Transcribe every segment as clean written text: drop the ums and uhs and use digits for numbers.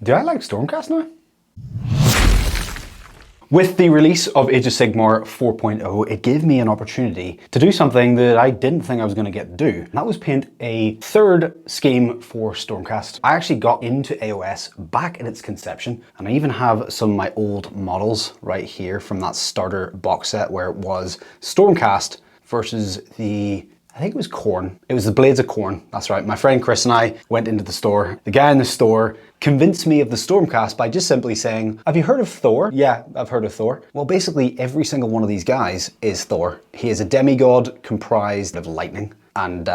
Do I like Stormcast now? With the release of Age of Sigmar 4.0, it gave me an opportunity to do something that I didn't think I was going to get to do. And that was paint a third scheme for Stormcast. I actually got into AOS back in its conception, and I even have some of my old models right here from that starter box set where it was Stormcast versus I think it was Khorne. It was the Blades of Khorne. That's right. My friend Chris and I went into the store. The guy in the store convinced me of the Stormcast by just simply saying, "Have you heard of Thor?" "Yeah, I've heard of Thor." Well, basically every single one of these guys is Thor. He is a demigod comprised of lightning. And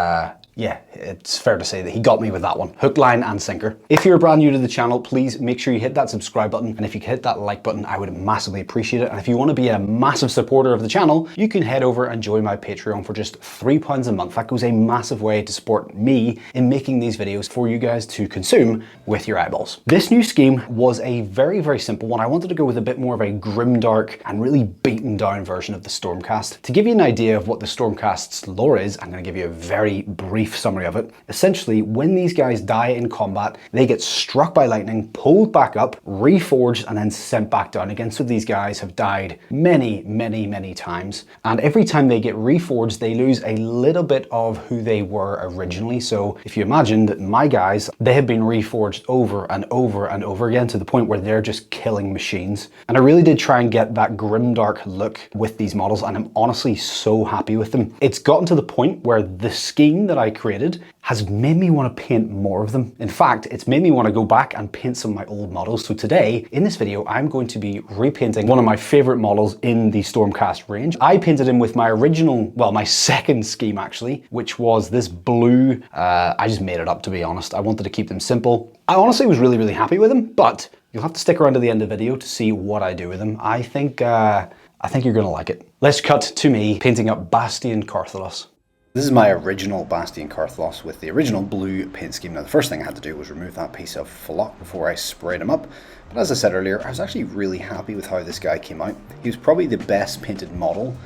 yeah, it's fair to say that he got me with that one. Hook, line, and sinker. If you're brand new to the channel, please make sure you hit that subscribe button. And if you could hit that like button, I would massively appreciate it. And if you want to be a massive supporter of the channel, you can head over and join my Patreon for just £3 a month. That goes a massive way to support me in making these videos for you guys to consume with your eyeballs. This new scheme was a very, very simple one. I wanted to go with a bit more of a grimdark and really beaten down version of the Stormcast. To give you an idea of what the Stormcast's lore is, I'm going to give you a very brief summary of it. Essentially, when these guys die in combat, they get struck by lightning, pulled back up, reforged, and then sent back down again. So these guys have died many, many, many times. And every time they get reforged, they lose a little bit of who they were originally. So if you imagine that my guys, they have been reforged over and over and over again to the point where they're just killing machines. And I really did try and get that grimdark look with these models, and I'm honestly so happy with them. It's gotten to the point where the scheme that I created has made me want to paint more of them. In fact, it's made me want to go back and paint some of my old models. So today, in this video, I'm going to be repainting one of my favorite models in the Stormcast range. I painted him with my original, well, my second scheme actually, which was this blue. I just made it up, to be honest. I wanted to keep them simple. I honestly was really, really happy with them, but you'll have to stick around to the end of the video to see what I do with them. I think you're gonna like it. Let's cut to me painting up Bastion Carthalos. This is my original Bastion Carthalos with the original blue paint scheme. Now, the first thing I had to do was remove that piece of flock before I sprayed him up. But as I said earlier, I was actually really happy with how this guy came out. He was probably the best painted model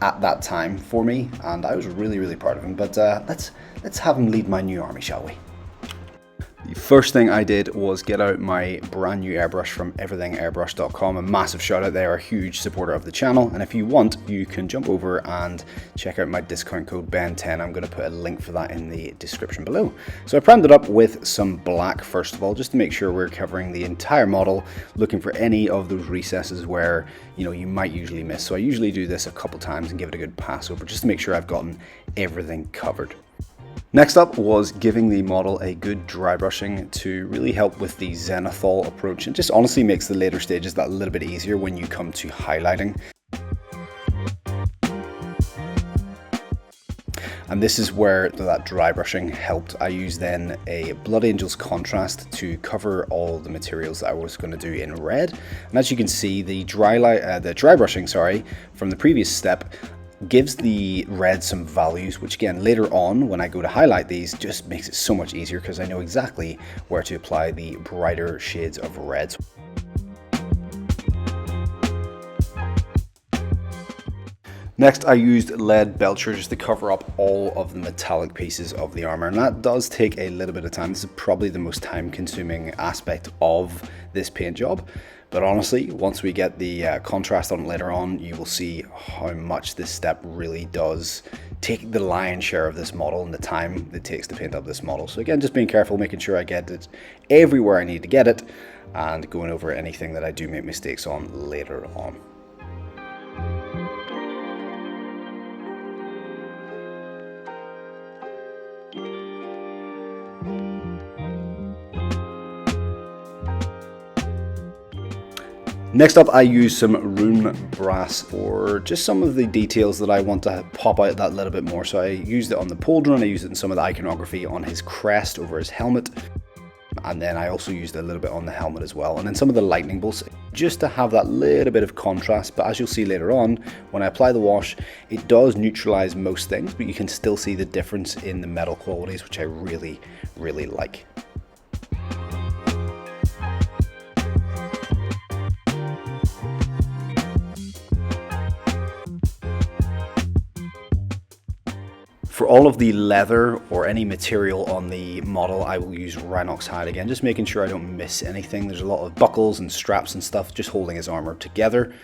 at that time for me, and I was really, really proud of him. But let's have him lead my new army, shall we? The first thing I did was get out my brand new airbrush from everythingairbrush.com. A massive shout out, they are a huge supporter of the channel, and if you want, you can jump over and check out my discount code BEN10. I'm going to put a link for that in the description below. So I primed it up with some black first of all, just to make sure we're covering the entire model, looking for any of those recesses where you might usually miss. So I usually do this a couple times and give it a good pass over just to make sure I've gotten everything covered. Next up was giving the model a good dry brushing to really help with the zenithal approach. It just honestly makes the later stages that little bit easier when you come to highlighting. And this is where that dry brushing helped. I used then a Blood Angels contrast to cover all the materials that I was going to do in red. And as you can see, the dry brushing, from the previous step gives the red some values, which again later on when I go to highlight these just makes it so much easier because I know exactly where to apply the brighter shades of reds. Next, I used lead belcher just to cover up all of the metallic pieces of the armor, and that does take a little bit of time. This is probably the most time-consuming aspect of this paint job. But honestly, once we get the contrast on it later on, you will see how much this step really does take the lion's share of this model and the time it takes to paint up this model. So again, just being careful, making sure I get it everywhere I need to get it, and going over anything that I do make mistakes on later on. Next up, I use some rune brass for just some of the details that I want to pop out that little bit more. So I used it on the pauldron, I used it in some of the iconography on his crest over his helmet, and then I also used a little bit on the helmet as well, and then some of the lightning bolts just to have that little bit of contrast. But as you'll see later on, when I apply the wash, it does neutralize most things, but you can still see the difference in the metal qualities, which I really, really like. For all of the leather or any material on the model, I will use Rhinox hide again, just making sure I don't miss anything. There's a lot of buckles and straps and stuff just holding his armor together,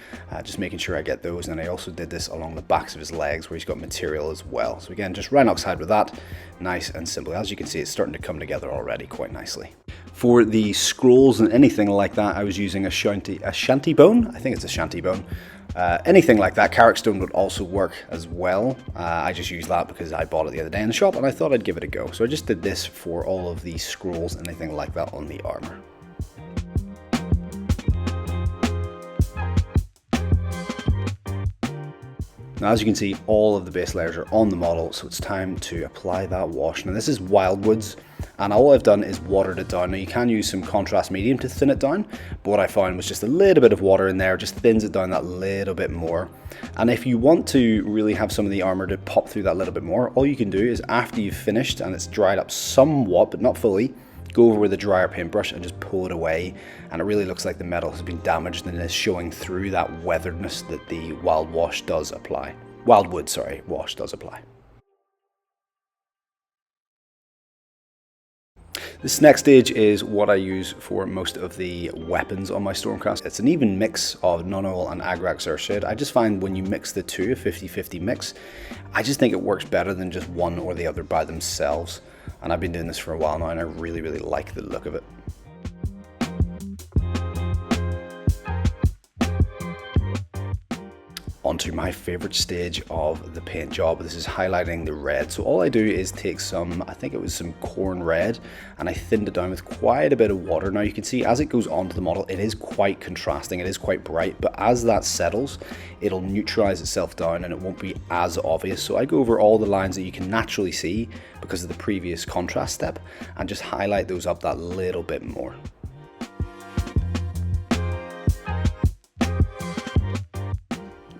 just making sure I get those. And I also did this along the backs of his legs where he's got material as well. So again, just Rhinox hide with that, nice and simple. As you can see, it's starting to come together already quite nicely. For the scrolls and anything like that, I was using a shanty bone. I think it's a shanty bone. Anything like that, Carrick stone would also work as well. I just used that because I bought it the other day in the shop and I thought I'd give it a go. So I just did this for all of the scrolls and anything like that on the armor. Now, as you can see, all of the base layers are on the model, so it's time to apply that wash. Now, this is Wildwoods, and all I've done is watered it down. Now, you can use some contrast medium to thin it down, but what I found was just a little bit of water in there, just thins it down that little bit more. And if you want to really have some of the armor to pop through that little bit more, all you can do is after you've finished and it's dried up somewhat, but not fully, go over with a drier paintbrush and just pull it away, and it really looks like the metal has been damaged and is showing through that weatheredness that the Wildwood wash does apply. This next stage is what I use for most of the weapons on my Stormcast. It's an even mix of non-oil and Agrax Earthshade. I just find when you mix the two, a 50-50 mix, I just think it works better than just one or the other by themselves. And I've been doing this for a while now and I really, really like the look of it. Onto my favorite stage of the paint job. This is highlighting the red. So all I do is take some, I think it was some corn red, and I thinned it down with quite a bit of water. Now you can see as it goes onto the model, it is quite contrasting, it is quite bright, but as that settles, it'll neutralize itself down and it won't be as obvious. So I go over all the lines that you can naturally see because of the previous contrast step and just highlight those up that little bit more.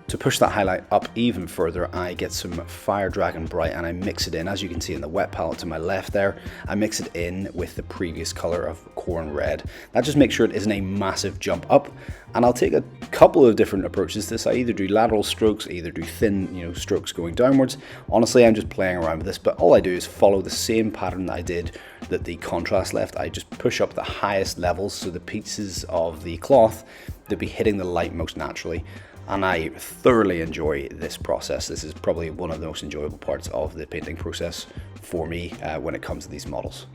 To push that highlight up even further, I get some Fire Dragon Bright and I mix it in. As you can see in the wet palette to my left there, I mix it in with the previous color of corn red. That just makes sure it isn't a massive jump up. And I'll take a couple of different approaches to this. I either do lateral strokes, I either do thin, strokes going downwards. Honestly, I'm just playing around with this, but all I do is follow the same pattern that I did that the contrast left. I just push up the highest levels so the pieces of the cloth they'll be hitting the light most naturally. And I thoroughly enjoy this process. This is probably one of the most enjoyable parts of the painting process for me when it comes to these models.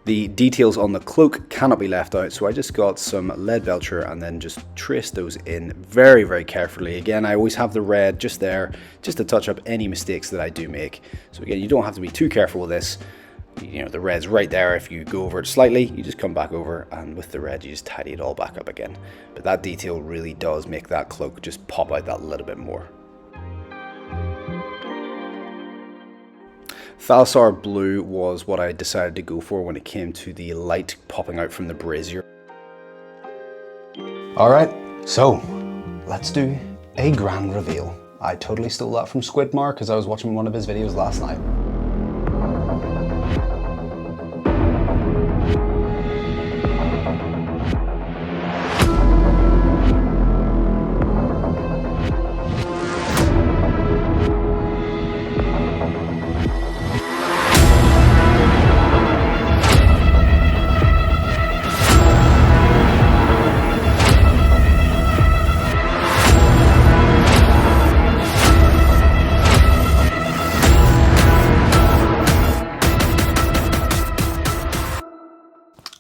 The details on the cloak cannot be left out, so I just got some lead belcher and then just traced those in very, very carefully. Again, I always have the red just there, just to touch up any mistakes that I do make. So again, you don't have to be too careful with this. The red's right there. If you go over it slightly, you just come back over, and with the red you just tidy it all back up again. But that detail really does make that cloak just pop out that little bit more. Thalasar Blue was what I decided to go for when it came to the light popping out from the brazier. Alright, so let's do a grand reveal. I totally stole that from Squidmar because I was watching one of his videos last night.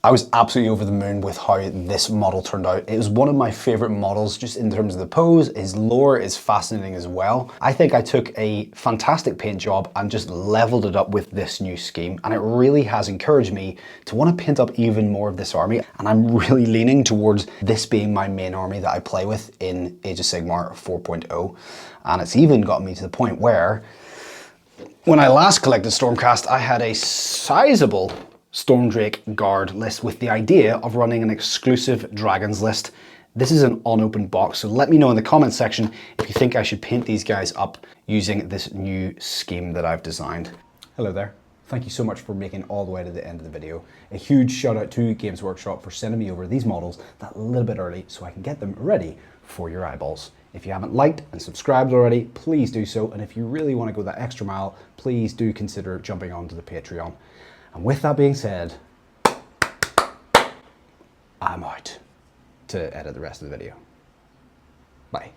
I was absolutely over the moon with how this model turned out. It was one of my favorite models just in terms of the pose. His lore is fascinating as well. I think I took a fantastic paint job and just leveled it up with this new scheme, and it really has encouraged me to want to paint up even more of this army, and I'm really leaning towards this being my main army that I play with in Age of Sigmar 4.0, and it's even got me to the point where when I last collected Stormcast, I had a sizable Stormdrake Guard list with the idea of running an exclusive Dragons list. This is an unopened box, so let me know in the comments section if you think I should paint these guys up using this new scheme that I've designed. Hello there. Thank you so much for making all the way to the end of the video. A huge shout out to Games Workshop for sending me over these models that little bit early so I can get them ready for your eyeballs. If you haven't liked and subscribed already, please do so. And if you really want to go that extra mile, please do consider jumping onto the Patreon. And with that being said, I'm out to edit the rest of the video. Bye.